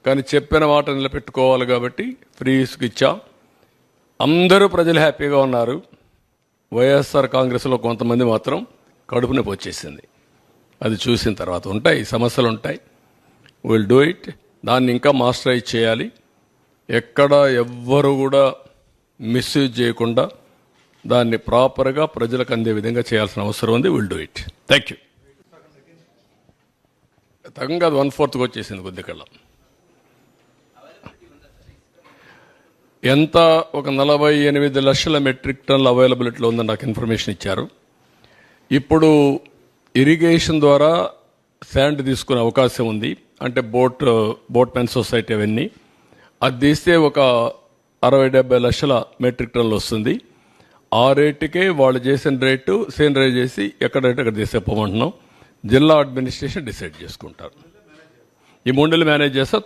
కానీ చెప్పిన మాట నిలబెట్టుకోవాలి కాబట్టి ఫ్రీ ఇసుక ఇచ్చాం. అందరూ ప్రజలు హ్యాపీగా ఉన్నారు. వైఎస్ఆర్ కాంగ్రెస్లో కొంతమంది మాత్రం కడుపు నొప్పి వచ్చేసింది. అది చూసిన తర్వాత ఉంటాయి సమస్యలు ఉంటాయి. Will do it. దాన్ని ఇంకా మాస్టరైజ్ చేయాలి. ఎక్కడ ఎవ్వరు కూడా మిస్యూజ్ చేయకుండా దాన్ని ప్రాపర్గా ప్రజలకు అందే విధంగా చేయాల్సిన అవసరం ఉంది. Will do it. Thank you. తగ్గంగా అది 1/4 వచ్చేసింది కొద్దికల్లా. ఎంత ఒక 48 లక్షల మెట్రిక్ టన్నుల అవైలబిలిటీలో ఉందని నాకు ఇన్ఫర్మేషన్ ఇచ్చారు. ఇప్పుడు ఇరిగేషన్ ద్వారా శాండ్ తీసుకునే అవకాశం ఉంది. అంటే బోట్మెన్ సొసైటీ అవన్నీ అది తీస్తే ఒక 60-70 లక్షల మెట్రిక్ టన్నులు వస్తుంది. ఆ రేటుకే వాళ్ళు చేసిన రేటు సేనరైజ్ చేసి ఎక్కడైతే అక్కడ తీసేపోమంటున్నాం. జిల్లా అడ్మినిస్ట్రేషన్ డిసైడ్ చేసుకుంటారు. ఈ 3 మేనేజ్ చేస్తారు.